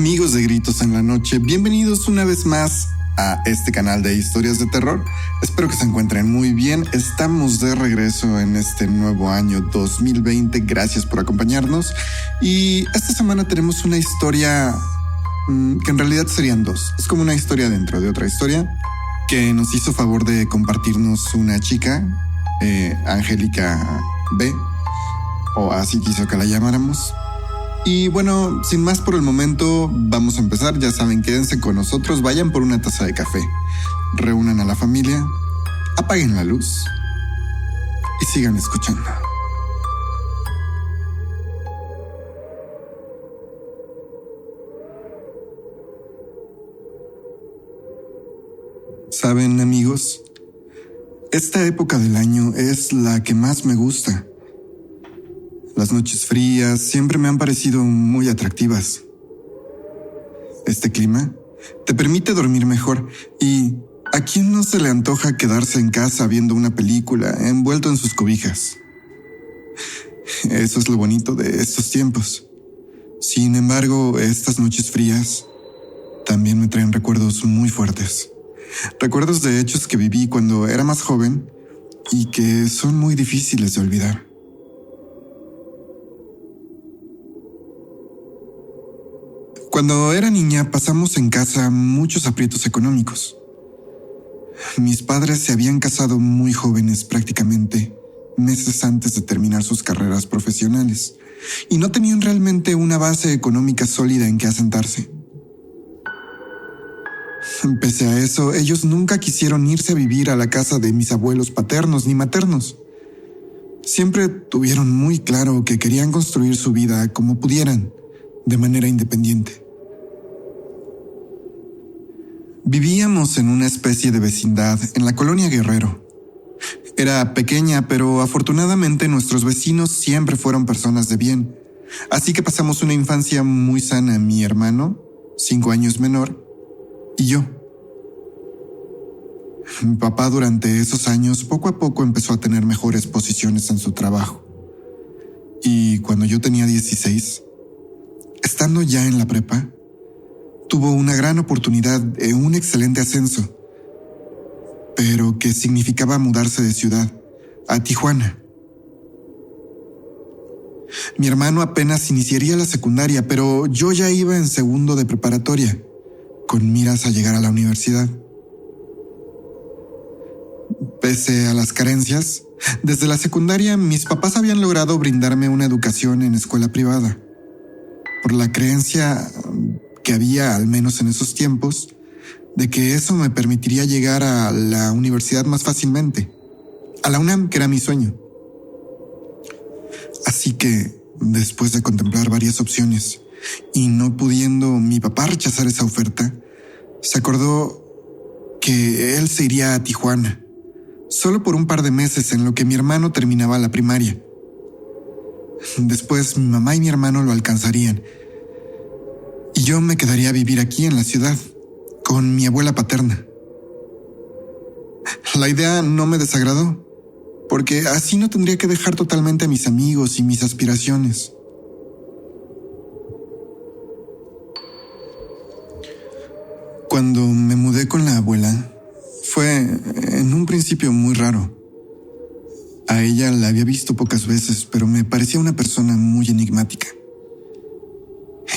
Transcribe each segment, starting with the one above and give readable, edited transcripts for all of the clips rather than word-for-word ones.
Amigos de Gritos en la Noche, bienvenidos una vez más a este canal de historias de terror. Espero que se encuentren muy bien. Estamos de regreso en este nuevo año 2020. Gracias por acompañarnos. Y esta semana tenemos una historia que en realidad serían dos. Es como una historia dentro de otra historia que nos hizo favor de compartirnos una chica, Angélica B, o así quiso que la llamáramos. Y bueno, sin más por el momento, vamos a empezar. Ya saben, quédense con nosotros, vayan por una taza de café, reúnan a la familia, apaguen la luz y sigan escuchando. ¿Saben, amigos? Esta época del año es la que más me gusta. Las noches frías siempre me han parecido muy atractivas. Este clima te permite dormir mejor y ¿a quién no se le antoja quedarse en casa viendo una película envuelto en sus cobijas? Eso es lo bonito de estos tiempos. Sin embargo, estas noches frías también me traen recuerdos muy fuertes. Recuerdos de hechos que viví cuando era más joven y que son muy difíciles de olvidar. Cuando era niña pasamos en casa muchos aprietos económicos. Mis padres se habían casado muy jóvenes, prácticamente meses antes de terminar sus carreras profesionales, y no tenían realmente una base económica sólida en que asentarse. Pese a eso, ellos nunca quisieron irse a vivir a la casa de mis abuelos paternos ni maternos. Siempre tuvieron muy claro que querían construir su vida como pudieran, de manera independiente. Vivíamos en una especie de vecindad en la colonia Guerrero. Era pequeña, pero afortunadamente nuestros vecinos siempre fueron personas de bien, así que pasamos una infancia muy sana mi hermano, 5 años menor, y yo. Mi papá durante esos años poco a poco empezó a tener mejores posiciones en su trabajo. Y cuando yo tenía 16, estando ya en la prepa, tuvo una gran oportunidad e un excelente ascenso, pero que significaba mudarse de ciudad a Tijuana. Mi hermano apenas iniciaría la secundaria, pero yo ya iba en segundo de preparatoria, con miras a llegar a la universidad. Pese a las carencias, desde la secundaria mis papás habían logrado brindarme una educación en escuela privada, por la creencia que había, al menos en esos tiempos, de que eso me permitiría llegar a la universidad más fácilmente, a la UNAM, que era mi sueño. Así que, después de contemplar varias opciones y no pudiendo mi papá rechazar esa oferta, se acordó que él se iría a Tijuana, solo por un par de meses en lo que mi hermano terminaba la primaria. Después mi mamá y mi hermano lo alcanzarían y yo me quedaría a vivir aquí en la ciudad, con mi abuela paterna. La idea no me desagradó, porque así no tendría que dejar totalmente a mis amigos y mis aspiraciones. Cuando me mudé con la abuela, fue en un principio muy raro. A ella la había visto pocas veces, pero me parecía una persona muy enigmática.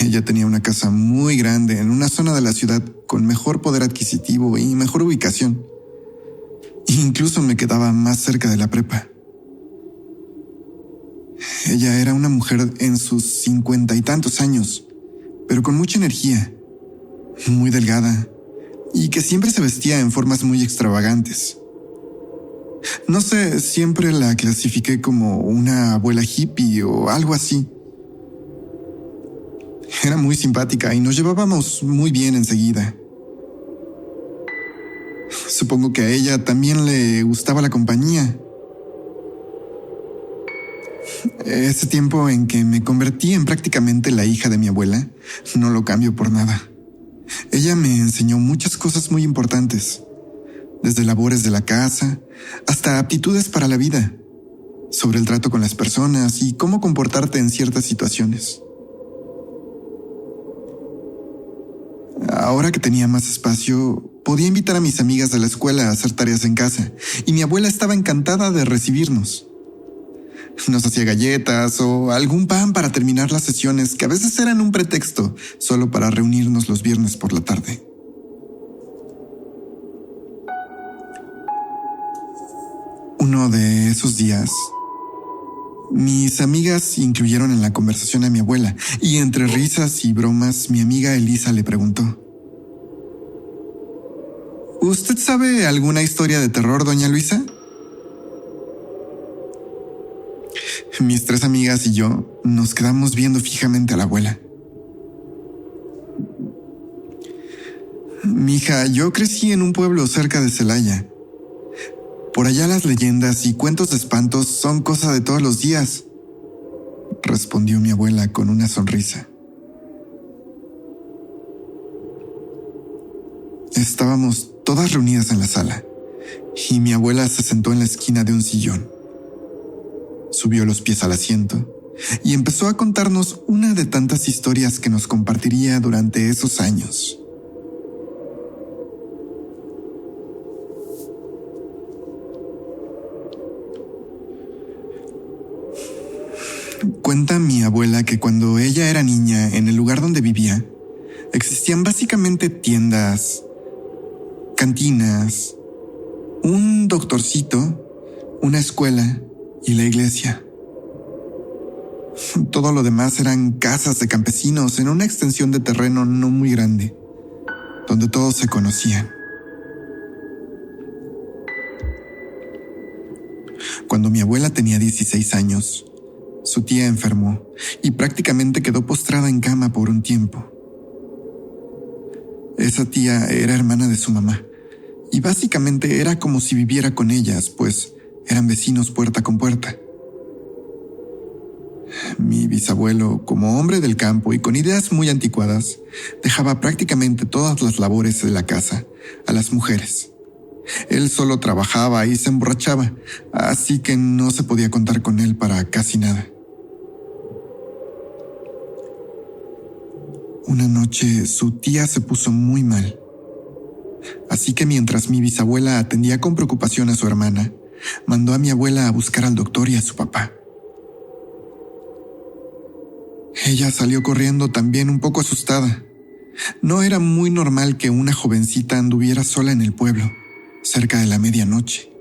Ella tenía una casa muy grande en una zona de la ciudad con mejor poder adquisitivo y mejor ubicación. Incluso me quedaba más cerca de la prepa. Ella era una mujer en sus 50 y tantos años, pero con mucha energía, muy delgada y que siempre se vestía en formas muy extravagantes. No sé, siempre la clasifiqué como una abuela hippie o algo así. Era muy simpática y nos llevábamos muy bien enseguida. Supongo que a ella también le gustaba la compañía. Ese tiempo en que me convertí en prácticamente la hija de mi abuela, no lo cambio por nada. Ella me enseñó muchas cosas muy importantes, desde labores de la casa hasta aptitudes para la vida, sobre el trato con las personas y cómo comportarte en ciertas situaciones. Ahora que tenía más espacio, podía invitar a mis amigas de la escuela a hacer tareas en casa, y mi abuela estaba encantada de recibirnos. Nos hacía galletas o algún pan para terminar las sesiones, que a veces eran un pretexto solo para reunirnos los viernes por la tarde. Uno de esos días, mis amigas incluyeron en la conversación a mi abuela, y entre risas y bromas, mi amiga Elisa le preguntó: ¿Usted sabe alguna historia de terror, doña Luisa? Mis 3 amigas y yo nos quedamos viendo fijamente a la abuela. Mija, yo crecí en un pueblo cerca de Celaya. Por allá las leyendas y cuentos de espantos son cosa de todos los días, respondió mi abuela con una sonrisa. Estábamos todas reunidas en la sala, y mi abuela se sentó en la esquina de un sillón. Subió los pies al asiento y empezó a contarnos una de tantas historias que nos compartiría durante esos años. Cuenta mi abuela que cuando ella era niña, en el lugar donde vivía, existían básicamente tiendas, cantinas, un doctorcito, una escuela y la iglesia. Todo lo demás eran casas de campesinos en una extensión de terreno no muy grande, donde todos se conocían. Cuando mi abuela tenía 16 años, su tía enfermó y prácticamente quedó postrada en cama por un tiempo. Esa tía era hermana de su mamá y básicamente era como si viviera con ellas, pues eran vecinos puerta con puerta. Mi bisabuelo, como hombre del campo y con ideas muy anticuadas, dejaba prácticamente todas las labores de la casa a las mujeres. Él solo trabajaba y se emborrachaba, así que no se podía contar con él para casi nada. Una noche su tía se puso muy mal, así que mientras mi bisabuela atendía con preocupación a su hermana, mandó a mi abuela a buscar al doctor y a su papá. Ella salió corriendo también un poco asustada. No era muy normal que una jovencita anduviera sola en el pueblo, cerca de la medianoche.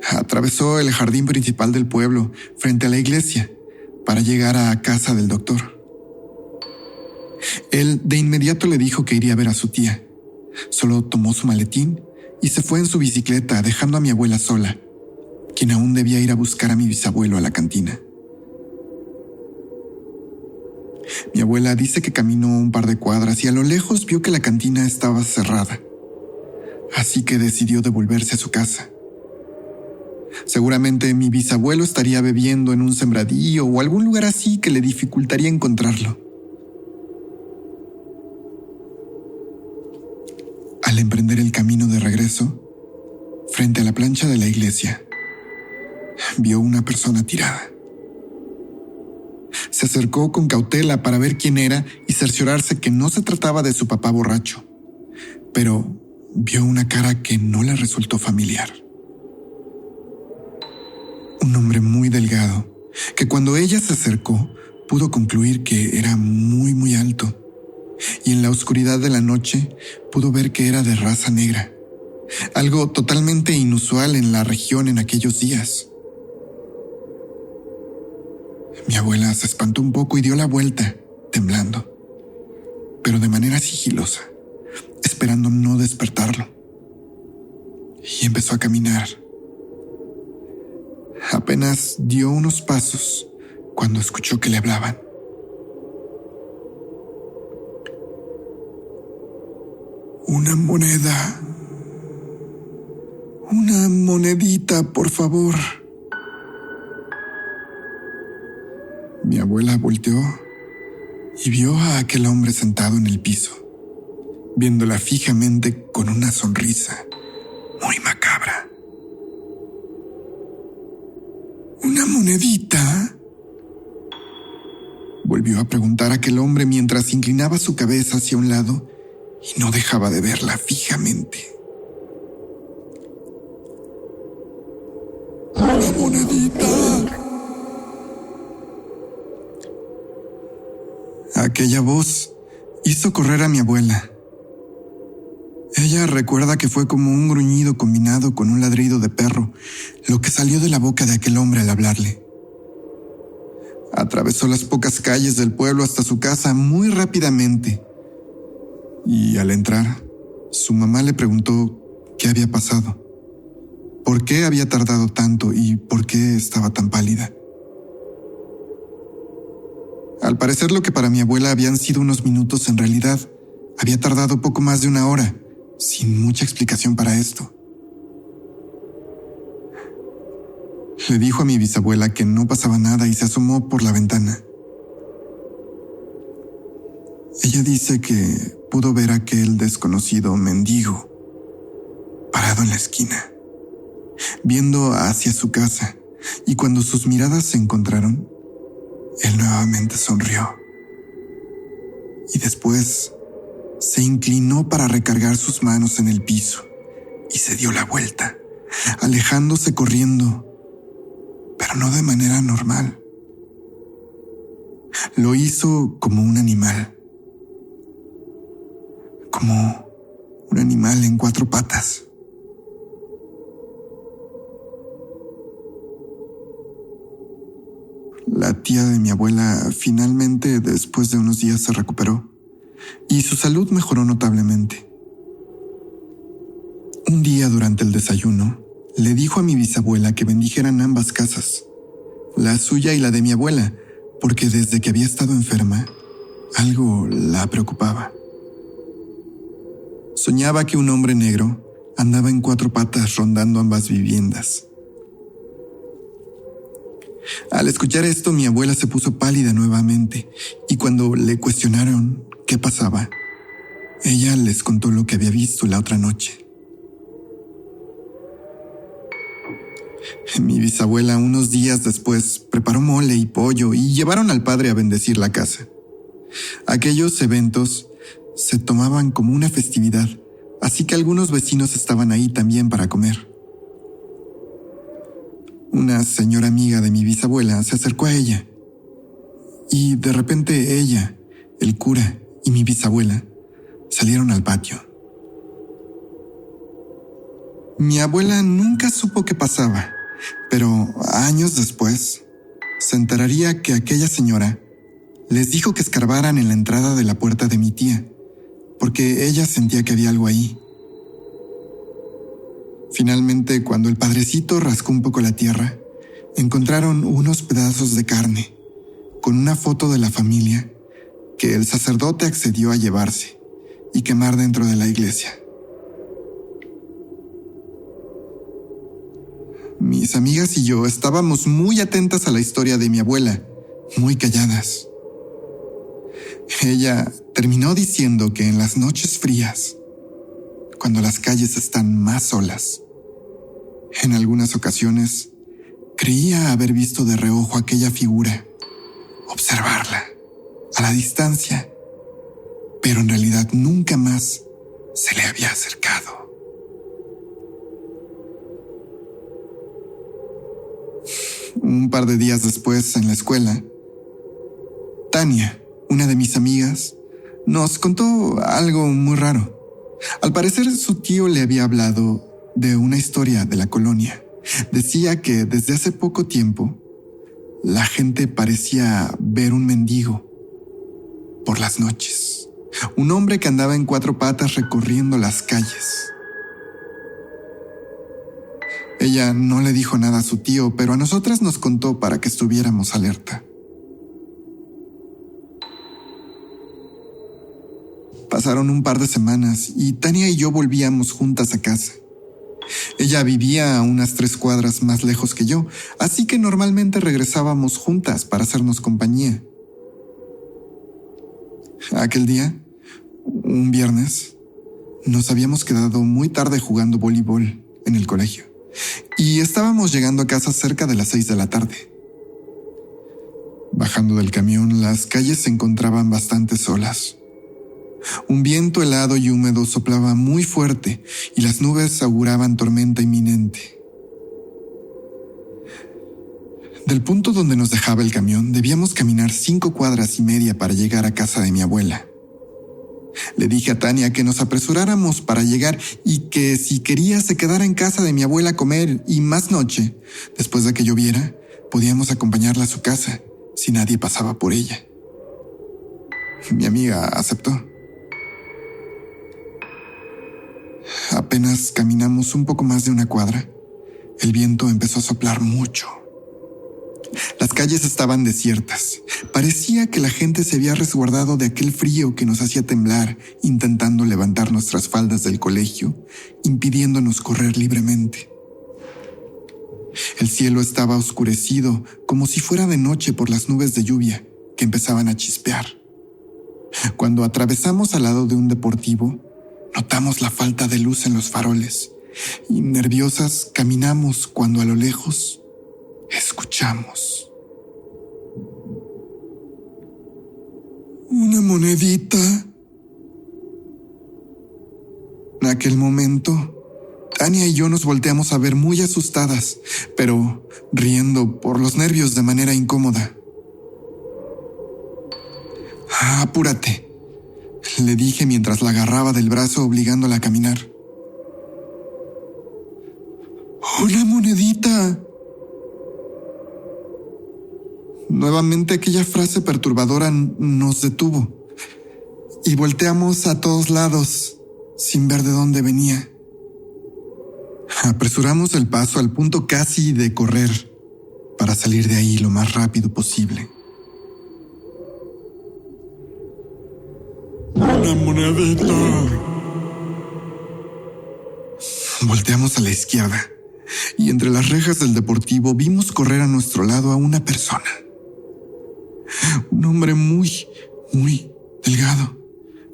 Atravesó el jardín principal del pueblo, frente a la iglesia, para llegar a casa del doctor. Él de inmediato le dijo que iría a ver a su tía. Solo tomó su maletín y se fue en su bicicleta, dejando a mi abuela sola, quien aún debía ir a buscar a mi bisabuelo a la cantina. Mi abuela dice que caminó un par de cuadras y a lo lejos vio que la cantina estaba cerrada, así que decidió devolverse a su casa. Seguramente mi bisabuelo estaría bebiendo en un sembradío o algún lugar así que le dificultaría encontrarlo. Al emprender el camino de regreso, frente a la plancha de la iglesia, vio una persona tirada. Se acercó con cautela para ver quién era y cerciorarse que no se trataba de su papá borracho, pero vio una cara que no le resultó familiar. Un hombre muy delgado, que cuando ella se acercó, pudo concluir que era muy alto, y en la oscuridad de la noche pudo ver que era de raza negra, algo totalmente inusual en la región en aquellos días. Mi abuela se espantó un poco y dio la vuelta, temblando, pero de manera sigilosa, esperando no despertarlo. Y empezó a caminar. Apenas dio unos pasos cuando escuchó que le hablaban. Una moneda. Una monedita, por favor. Mi abuela volteó y vio a aquel hombre sentado en el piso, viéndola fijamente con una sonrisa muy macabra. ¿Una monedita?, volvió a preguntar aquel hombre mientras inclinaba su cabeza hacia un lado y no dejaba de verla fijamente. ¡Una monedita! Aquella voz hizo correr a mi abuela. Ella recuerda que fue como un gruñido combinado con un ladrido de perro, lo que salió de la boca de aquel hombre al hablarle. Atravesó las pocas calles del pueblo hasta su casa muy rápidamente. Y al entrar, su mamá le preguntó qué había pasado, por qué había tardado tanto y por qué estaba tan pálida. Al parecer, lo que para mi abuela habían sido unos minutos, en realidad había tardado poco más de una hora, sin mucha explicación para esto. Le dijo a mi bisabuela que no pasaba nada y se asomó por la ventana. Ella dice que pudo ver a aquel desconocido mendigo parado en la esquina, viendo hacia su casa, y cuando sus miradas se encontraron, él nuevamente sonrió. Y después se inclinó para recargar sus manos en el piso y se dio la vuelta, alejándose corriendo, pero no de manera normal. Lo hizo como un animal en 4 patas. La tía de mi abuela finalmente, después de unos días, se recuperó y su salud mejoró notablemente. Un día, durante el desayuno, le dijo a mi bisabuela que bendijeran ambas casas, la suya y la de mi abuela, porque desde que había estado enferma, algo la preocupaba. Soñaba que un hombre negro andaba en 4 patas rondando ambas viviendas. Al escuchar esto, mi abuela se puso pálida nuevamente, y cuando le cuestionaron qué pasaba, ella les contó lo que había visto la otra noche. Mi bisabuela, unos días después, preparó mole y pollo y llevaron al padre a bendecir la casa. Aquellos eventos se tomaban como una festividad, así que algunos vecinos estaban ahí también para comer. Una señora amiga de mi bisabuela se acercó a ella y de repente ella, el cura y mi bisabuela salieron al patio. Mi abuela nunca supo qué pasaba, pero años después se enteraría que aquella señora les dijo que escarbaran en la entrada de la puerta de mi tía, porque ella sentía que había algo ahí. Finalmente, cuando el padrecito rascó un poco la tierra, encontraron unos pedazos de carne con una foto de la familia que el sacerdote accedió a llevarse y quemar dentro de la iglesia. Mis amigas y yo estábamos muy atentas a la historia de mi abuela, muy calladas. Ella terminó diciendo que en las noches frías, cuando las calles están más solas, en algunas ocasiones creía haber visto de reojo aquella figura, observarla a la distancia, pero en realidad nunca más se le había acercado. Un par de días después, en la escuela, Tania, una de mis amigas, nos contó algo muy raro. Al parecer, su tío le había hablado de una historia de la colonia. Decía que desde hace poco tiempo, la gente parecía ver un mendigo por las noches. Un hombre que andaba en 4 patas recorriendo las calles. Ella no le dijo nada a su tío, pero a nosotras nos contó para que estuviéramos alerta. Pasaron un par de semanas y Tania y yo volvíamos juntas a casa. Ella vivía a unas 3 cuadras más lejos que yo, así que normalmente regresábamos juntas para hacernos compañía. Aquel día, un viernes, nos habíamos quedado muy tarde jugando voleibol en el colegio y estábamos llegando a casa cerca de las 6 de la tarde. Bajando del camión, las calles se encontraban bastante solas. Un viento helado y húmedo soplaba muy fuerte y las nubes auguraban tormenta inminente. Del punto donde nos dejaba el camión, debíamos caminar 5 cuadras y media para llegar a casa de mi abuela. Le dije a Tania que nos apresuráramos para llegar y que si quería se quedara en casa de mi abuela a comer y más noche, después de que lloviera, podíamos acompañarla a su casa si nadie pasaba por ella. Mi amiga aceptó. Apenas caminamos un poco más de una cuadra, el viento empezó a soplar mucho. Las calles estaban desiertas. Parecía que la gente se había resguardado de aquel frío que nos hacía temblar, intentando levantar nuestras faldas del colegio, impidiéndonos correr libremente. El cielo estaba oscurecido, como si fuera de noche por las nubes de lluvia que empezaban a chispear. Cuando atravesamos al lado de un deportivo, notamos la falta de luz en los faroles y nerviosas caminamos cuando a lo lejos escuchamos una monedita. En aquel momento, Tania y yo nos volteamos a ver muy asustadas, pero riendo por los nervios de manera incómoda. «Apúrate», le dije mientras la agarraba del brazo obligándola a caminar. «¡Una monedita!». Nuevamente aquella frase perturbadora nos detuvo y volteamos a todos lados sin ver de dónde venía. Apresuramos el paso al punto casi de correr para salir de ahí lo más rápido posible. ¡Una monedita! Volteamos a la izquierda y entre las rejas del deportivo vimos correr a nuestro lado a una persona. Un hombre muy delgado,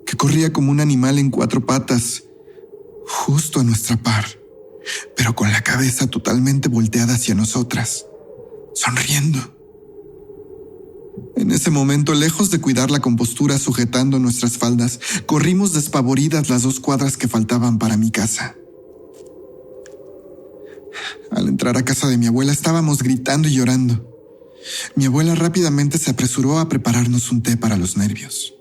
que corría como un animal en 4 patas, justo a nuestra par, pero con la cabeza totalmente volteada hacia nosotras, sonriendo. En ese momento, lejos de cuidar la compostura sujetando nuestras faldas, corrimos despavoridas las 2 cuadras que faltaban para mi casa. Al entrar a casa de mi abuela estábamos gritando y llorando. Mi abuela rápidamente se apresuró a prepararnos un té para los nervios.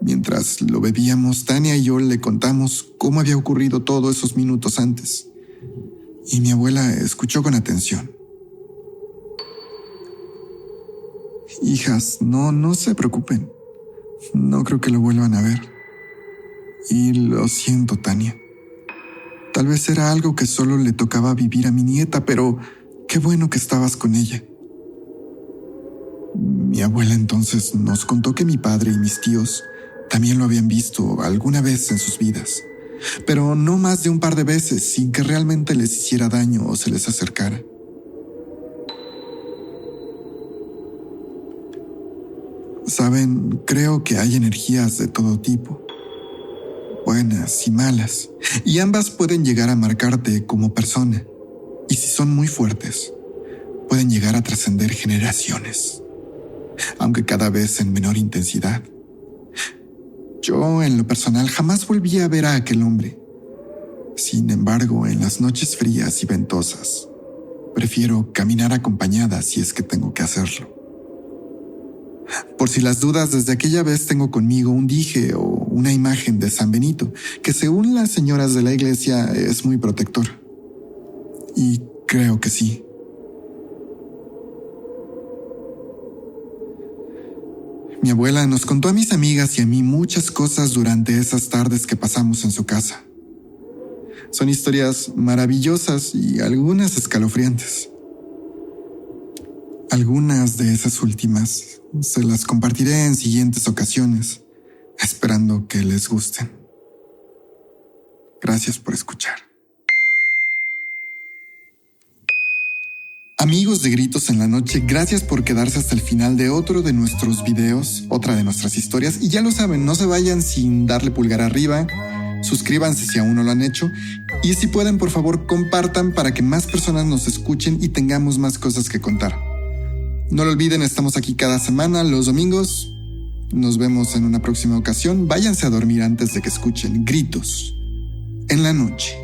Mientras lo bebíamos, Tania y yo le contamos cómo había ocurrido todo esos minutos antes, y mi abuela escuchó con atención. «Hijas, no se preocupen. No creo que lo vuelvan a ver. Y lo siento, Tania. Tal vez era algo que solo le tocaba vivir a mi nieta, pero qué bueno que estabas con ella». Mi abuela entonces nos contó que mi padre y mis tíos también lo habían visto alguna vez en sus vidas, pero no más de un par de veces sin que realmente les hiciera daño o se les acercara. Saben, creo que hay energías de todo tipo, buenas y malas, y ambas pueden llegar a marcarte como persona, y si son muy fuertes, pueden llegar a trascender generaciones, aunque cada vez en menor intensidad. Yo, en lo personal, jamás volví a ver a aquel hombre. Sin embargo, en las noches frías y ventosas, prefiero caminar acompañada si es que tengo que hacerlo. Por si las dudas, desde aquella vez tengo conmigo un dije o una imagen de San Benito, que según las señoras de la iglesia es muy protector. Y creo que sí. Mi abuela nos contó a mis amigas y a mí muchas cosas durante esas tardes que pasamos en su casa. Son historias maravillosas y algunas escalofriantes. Algunas de esas últimas se las compartiré en siguientes ocasiones, esperando que les gusten. Gracias por escuchar. Amigos de Gritos en la Noche, gracias por quedarse hasta el final de otro de nuestros videos, otra de nuestras historias. Y ya lo saben, no se vayan sin darle pulgar arriba, suscríbanse si aún no lo han hecho. Y si pueden, por favor, compartan para que más personas nos escuchen y tengamos más cosas que contar. No lo olviden, estamos aquí cada semana, los domingos. Nos vemos en una próxima ocasión. Váyanse a dormir antes de que escuchen gritos en la noche.